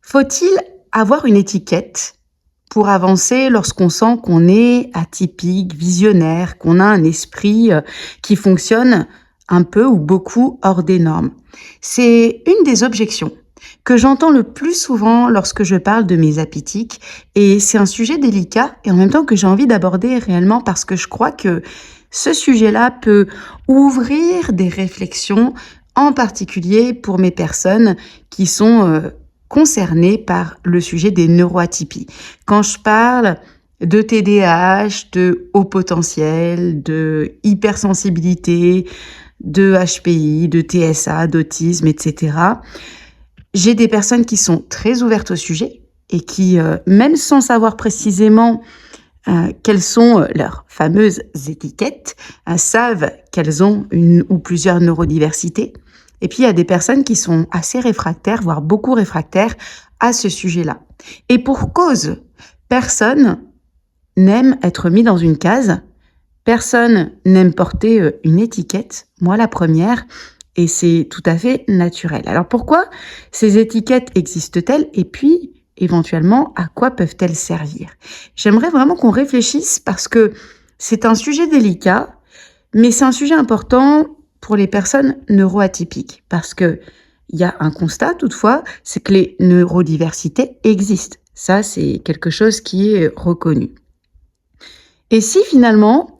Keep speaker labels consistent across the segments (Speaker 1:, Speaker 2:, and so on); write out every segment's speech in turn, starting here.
Speaker 1: Faut-il avoir une étiquette pour avancer lorsqu'on sent qu'on est atypique, visionnaire, qu'on a un esprit qui fonctionne un peu ou beaucoup hors des normes? C'est une des objections que j'entends le plus souvent lorsque je parle de mes atypiques, et c'est un sujet délicat et en même temps que j'ai envie d'aborder réellement parce que je crois que ce sujet-là peut ouvrir des réflexions, en particulier pour mes personnes qui sont concernées par le sujet des neuroatypies. Quand je parle de TDAH, de haut potentiel, de hypersensibilité, de HPI, de TSA, d'autisme, etc. J'ai des personnes qui sont très ouvertes au sujet et qui, même sans savoir précisément quelles sont leurs fameuses étiquettes, savent qu'elles ont une ou plusieurs neurodiversités. Et puis, il y a des personnes qui sont assez réfractaires, voire beaucoup réfractaires à ce sujet-là. Et pour cause, personne n'aime être mis dans une case, personne n'aime porter une étiquette, moi la première, et c'est tout à fait naturel. Alors pourquoi ces étiquettes existent-elles et puis éventuellement à quoi peuvent-elles servir? J'aimerais vraiment qu'on réfléchisse parce que c'est un sujet délicat, mais c'est un sujet important pour les personnes neuroatypiques parce que il y a un constat toutefois, c'est que les neurodiversités existent. Ça, c'est quelque chose qui est reconnu. Et si finalement,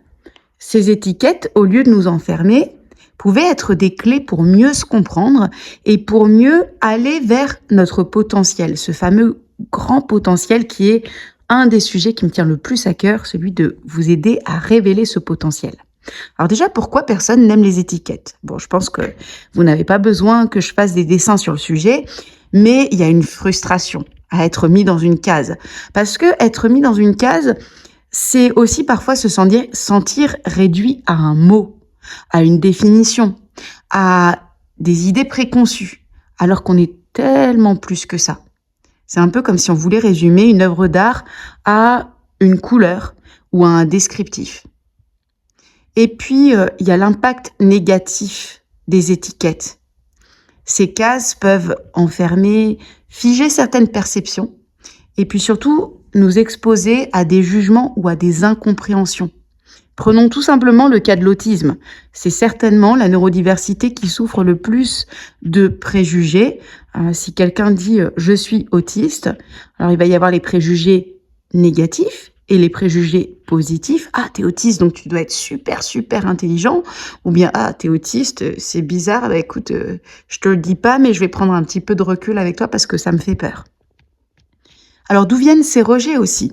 Speaker 1: ces étiquettes, au lieu de nous enfermer, pouvaient être des clés pour mieux se comprendre et pour mieux aller vers notre potentiel, ce fameux grand potentiel qui est un des sujets qui me tient le plus à cœur, celui de vous aider à révéler ce potentiel. Alors déjà, pourquoi personne n'aime les étiquettes? Bon, je pense que vous n'avez pas besoin que je fasse des dessins sur le sujet, mais il y a une frustration à être mis dans une case. Parce que être mis dans une case, c'est aussi parfois se sentir réduit à un mot, à une définition, à des idées préconçues, alors qu'on est tellement plus que ça. C'est un peu comme si on voulait résumer une œuvre d'art à une couleur ou à un descriptif. Et puis, il y a l'impact négatif des étiquettes. Ces cases peuvent enfermer, figer certaines perceptions, et puis surtout nous exposer à des jugements ou à des incompréhensions. Prenons tout simplement le cas de l'autisme. C'est certainement la neurodiversité qui souffre le plus de préjugés. Si quelqu'un dit « je suis autiste », alors il va y avoir les préjugés négatifs et les préjugés positifs. « Ah, t'es autiste, donc tu dois être super, super intelligent. » Ou bien « Ah, t'es autiste, c'est bizarre, bah écoute, je te le dis pas, mais je vais prendre un petit peu de recul avec toi parce que ça me fait peur. » Alors d'où viennent ces rejets aussi?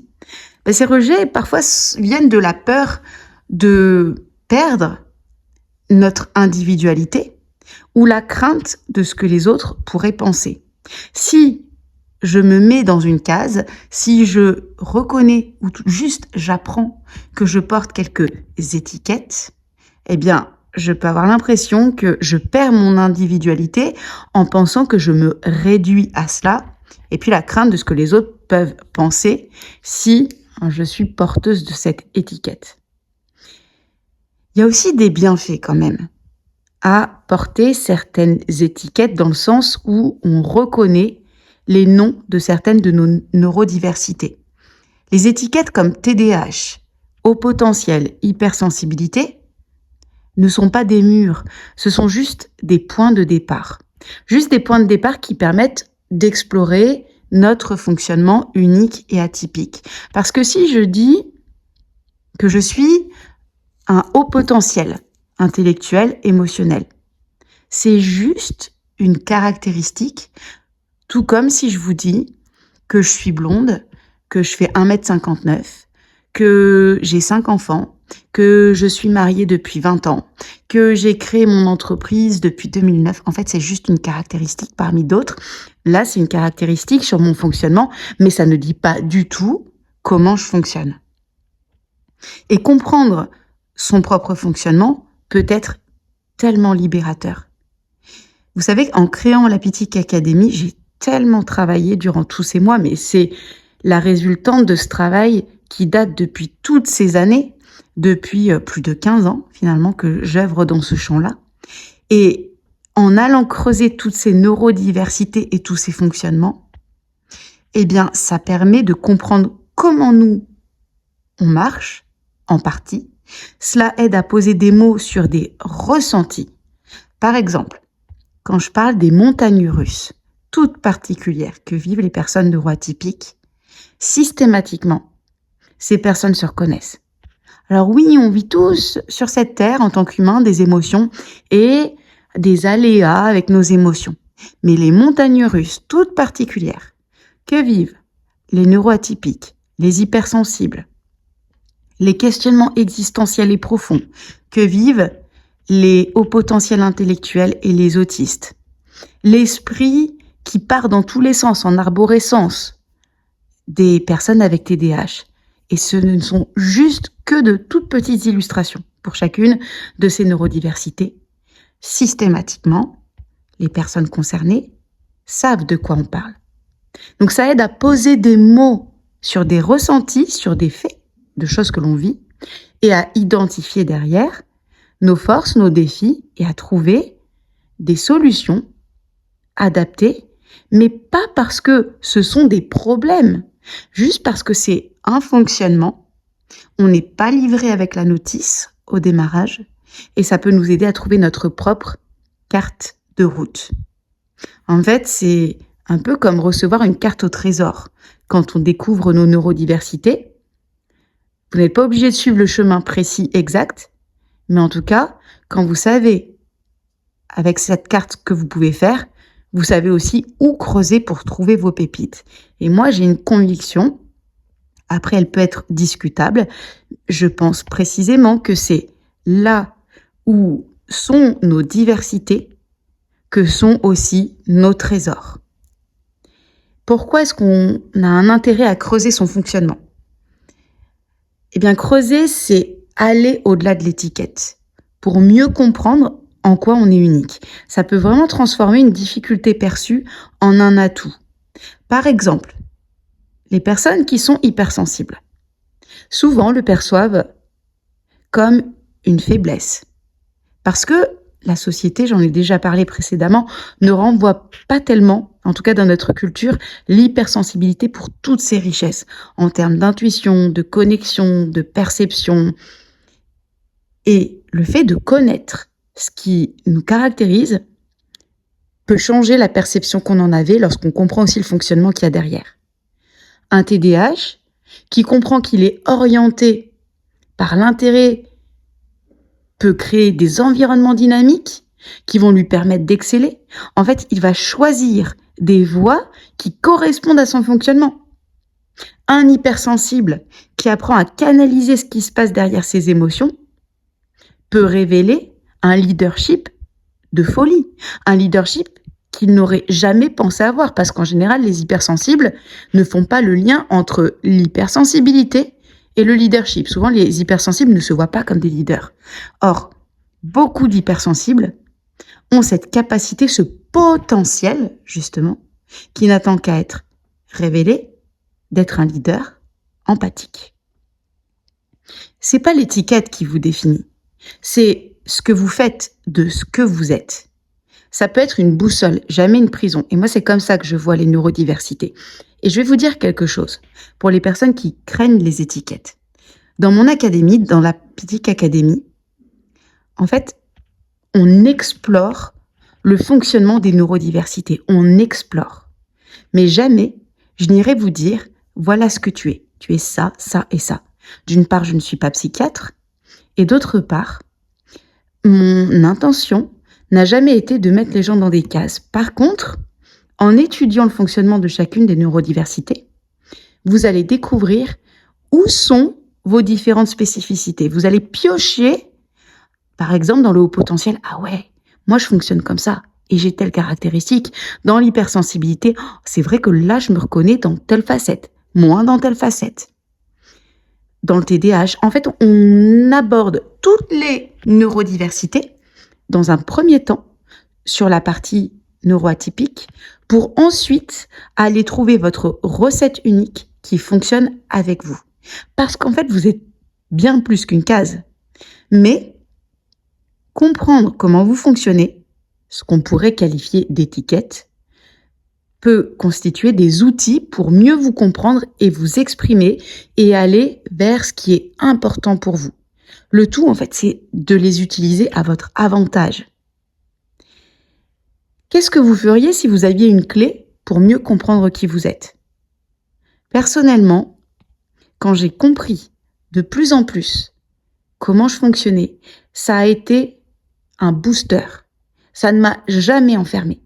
Speaker 1: Ces rejets, parfois, viennent de la peur de perdre notre individualité ou la crainte de ce que les autres pourraient penser. Si je me mets dans une case, si je reconnais ou juste j'apprends que je porte quelques étiquettes, eh bien, je peux avoir l'impression que je perds mon individualité en pensant que je me réduis à cela, et puis la crainte de ce que les autres peuvent penser si je suis porteuse de cette étiquette. Il y a aussi des bienfaits quand même à porter certaines étiquettes dans le sens où on reconnaît les noms de certaines de nos neurodiversités. Les étiquettes comme TDAH, haut potentiel, hypersensibilité ne sont pas des murs, ce sont juste des points de départ. Juste des points de départ qui permettent d'explorer notre fonctionnement unique et atypique. Parce que si je dis que je suis un haut potentiel intellectuel, émotionnel, c'est juste une caractéristique, tout comme si je vous dis que je suis blonde, que je fais 1,59 m, que j'ai 5 enfants, que je suis mariée depuis 20 ans, que j'ai créé mon entreprise depuis 2009. En fait, c'est juste une caractéristique parmi d'autres. Là, c'est une caractéristique sur mon fonctionnement, mais ça ne dit pas du tout comment je fonctionne. Et comprendre son propre fonctionnement peut être tellement libérateur. Vous savez qu'en créant la Pitic Academy, j'ai tellement travaillé durant tous ces mois, mais c'est la résultante de ce travail qui date depuis toutes ces années, depuis plus de 15 ans finalement que j'œuvre dans ce champ-là. Et en allant creuser toutes ces neurodiversités et tous ces fonctionnements, Eh bien, ça permet de comprendre comment nous, on marche, en partie. Cela aide à poser des mots sur des ressentis. Par exemple, quand je parle des montagnes russes, toutes particulières que vivent les personnes neuroatypiques, systématiquement, ces personnes se reconnaissent. Alors oui, on vit tous sur cette terre en tant qu'humains des émotions et des aléas avec nos émotions. Mais les montagnes russes, toutes particulières, que vivent les neuroatypiques, les hypersensibles, les questionnements existentiels et profonds que vivent les hauts potentiels intellectuels et les autistes, l'esprit qui part dans tous les sens, en arborescence, des personnes avec TDAH. Et ce ne sont juste que de toutes petites illustrations pour chacune de ces neurodiversités. Systématiquement, les personnes concernées savent de quoi on parle. Donc ça aide à poser des mots sur des ressentis, sur des faits, de choses que l'on vit, et à identifier derrière nos forces, nos défis, et à trouver des solutions adaptées, mais pas parce que ce sont des problèmes, juste parce que c'est un fonctionnement. On n'est pas livré avec la notice au démarrage, et ça peut nous aider à trouver notre propre carte de route. En fait, c'est un peu comme recevoir une carte au trésor. Quand on découvre nos neurodiversités, vous n'êtes pas obligé de suivre le chemin précis exact, mais en tout cas, quand vous savez avec cette carte que vous pouvez faire, vous savez aussi où creuser pour trouver vos pépites. Et moi, j'ai une conviction, après elle peut être discutable, je pense précisément que c'est là où sont nos diversités que sont aussi nos trésors. Pourquoi est-ce qu'on a un intérêt à creuser son fonctionnement ? Eh bien, creuser, c'est aller au-delà de l'étiquette pour mieux comprendre en quoi on est unique. Ça peut vraiment transformer une difficulté perçue en un atout. Par exemple, les personnes qui sont hypersensibles, souvent le perçoivent comme une faiblesse. Parce que la société, j'en ai déjà parlé précédemment, ne renvoie pas tellement, en tout cas dans notre culture, l'hypersensibilité pour toutes ses richesses, en termes d'intuition, de connexion, de perception. Et le fait de connaître ce qui nous caractérise peut changer la perception qu'on en avait lorsqu'on comprend aussi le fonctionnement qu'il y a derrière. Un TDAH qui comprend qu'il est orienté par l'intérêt peut créer des environnements dynamiques qui vont lui permettre d'exceller. En fait, il va choisir des voies qui correspondent à son fonctionnement. Un hypersensible qui apprend à canaliser ce qui se passe derrière ses émotions peut révéler un leadership de folie, un leadership qu'il n'aurait jamais pensé avoir, parce qu'en général, les hypersensibles ne font pas le lien entre l'hypersensibilité et le leadership. Souvent, les hypersensibles ne se voient pas comme des leaders. Or, beaucoup d'hypersensibles ont cette capacité, ce potentiel, justement, qui n'attend qu'à être révélé, d'être un leader empathique. C'est pas l'étiquette qui vous définit, c'est ce que vous faites de ce que vous êtes. Ça peut être une boussole, jamais une prison. Et moi, c'est comme ça que je vois les neurodiversités. Et je vais vous dire quelque chose pour les personnes qui craignent les étiquettes. Dans mon académie, dans la Pithic Academy, en fait, on explore le fonctionnement des neurodiversités. On explore. Mais jamais, je n'irai vous dire, voilà ce que tu es. Tu es ça, ça et ça. D'une part, je ne suis pas psychiatre. Et d'autre part, mon intention n'a jamais été de mettre les gens dans des cases. Par contre, en étudiant le fonctionnement de chacune des neurodiversités, vous allez découvrir où sont vos différentes spécificités. Vous allez piocher, par exemple, dans le haut potentiel. Ah ouais, moi je fonctionne comme ça et j'ai telle caractéristique. Dans l'hypersensibilité, c'est vrai que là je me reconnais dans telle facette, moins dans telle facette. Dans le TDAH, en fait, on aborde toutes les neurodiversités dans un premier temps sur la partie neuroatypique pour ensuite aller trouver votre recette unique qui fonctionne avec vous. Parce qu'en fait, vous êtes bien plus qu'une case. Mais comprendre comment vous fonctionnez, ce qu'on pourrait qualifier d'étiquette, peut constituer des outils pour mieux vous comprendre et vous exprimer et aller vers ce qui est important pour vous. Le tout, en fait, c'est de les utiliser à votre avantage. Qu'est-ce que vous feriez si vous aviez une clé pour mieux comprendre qui vous êtes? Personnellement, quand j'ai compris de plus en plus comment je fonctionnais, ça a été un booster. Ça ne m'a jamais enfermée.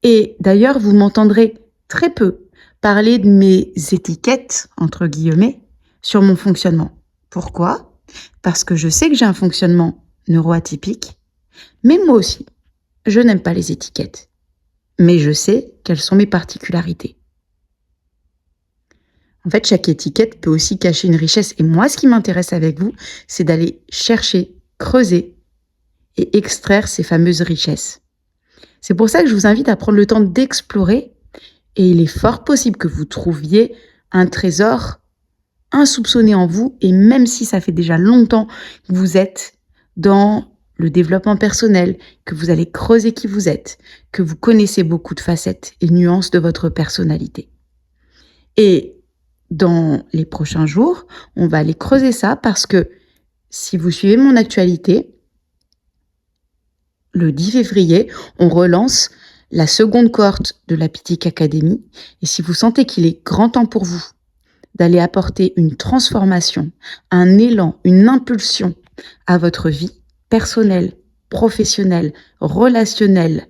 Speaker 1: Et d'ailleurs, vous m'entendrez très peu parler de mes étiquettes, entre guillemets, sur mon fonctionnement. Pourquoi? Parce que je sais que j'ai un fonctionnement neuroatypique, mais moi aussi, je n'aime pas les étiquettes. Mais je sais quelles sont mes particularités. En fait, chaque étiquette peut aussi cacher une richesse. Et moi, ce qui m'intéresse avec vous, c'est d'aller chercher, creuser et extraire ces fameuses richesses. C'est pour ça que je vous invite à prendre le temps d'explorer. Et il est fort possible que vous trouviez un trésor insoupçonné en vous. Et même si ça fait déjà longtemps que vous êtes dans le développement personnel, que vous allez creuser qui vous êtes, que vous connaissez beaucoup de facettes et nuances de votre personnalité. Et dans les prochains jours, on va aller creuser ça parce que si vous suivez mon actualité, le 10 février, on relance la seconde cohorte de la Pythique Academy. Et si vous sentez qu'il est grand temps pour vous d'aller apporter une transformation, un élan, une impulsion à votre vie personnelle, professionnelle, relationnelle,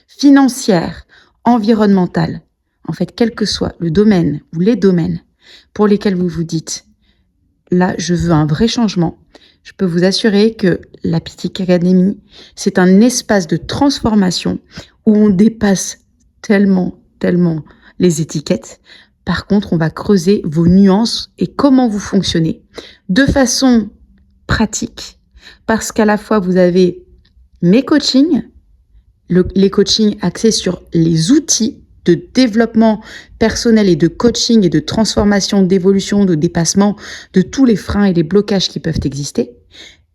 Speaker 1: financière, environnementale, en fait, quel que soit le domaine ou les domaines pour lesquels vous vous dites « là, je veux un vrai changement », je peux vous assurer que la Pythique Academy, c'est un espace de transformation où on dépasse tellement les étiquettes. Par contre, on va creuser vos nuances et comment vous fonctionnez de façon pratique, parce qu'à la fois, vous avez mes coachings, les coachings axés sur les outils de développement personnel et de coaching et de transformation, d'évolution, de dépassement de tous les freins et les blocages qui peuvent exister.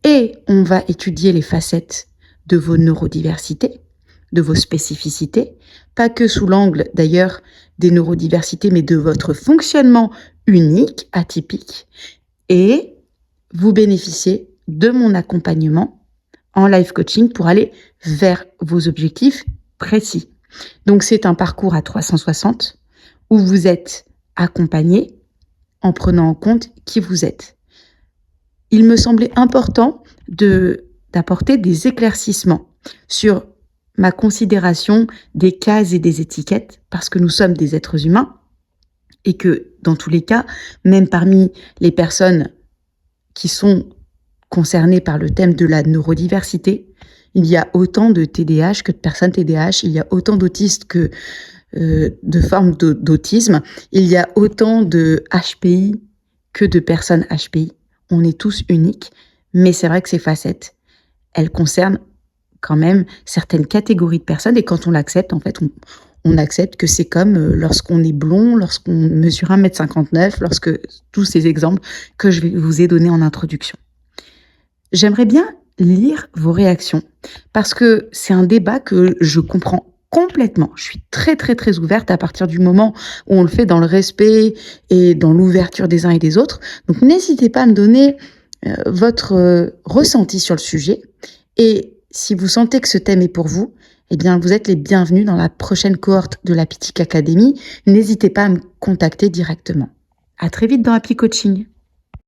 Speaker 1: Et on va étudier les facettes de vos neurodiversités, de vos spécificités, pas que sous l'angle d'ailleurs des neurodiversités, mais de votre fonctionnement unique, atypique. Et vous bénéficiez de mon accompagnement en live coaching pour aller vers vos objectifs précis. Donc, c'est un parcours à 360 où vous êtes accompagné en prenant en compte qui vous êtes. Il me semblait important d'apporter des éclaircissements sur ma considération des cases et des étiquettes parce que nous sommes des êtres humains et que, dans tous les cas, même parmi les personnes qui sont concernées par le thème de la neurodiversité, il y a autant de TDAH que de personnes TDAH, il y a autant d'autistes que de formes d'autisme, il y a autant de HPI que de personnes HPI. On est tous uniques, mais c'est vrai que ces facettes, elles concernent quand même certaines catégories de personnes et quand on l'accepte, en fait, on accepte que c'est comme lorsqu'on est blond, lorsqu'on mesure 1m59, lorsque tous ces exemples que je vous ai donnés en introduction. J'aimerais bien lire vos réactions parce que c'est un débat que je comprends complètement. Je suis très ouverte à partir du moment où on le fait dans le respect et dans l'ouverture des uns et des autres. Donc n'hésitez pas à me donner votre ressenti sur le sujet et si vous sentez que ce thème est pour vous, eh bien vous êtes les bienvenus dans la prochaine cohorte de la Pythique Academy. N'hésitez pas à me contacter directement. À très vite dans Happy Coaching.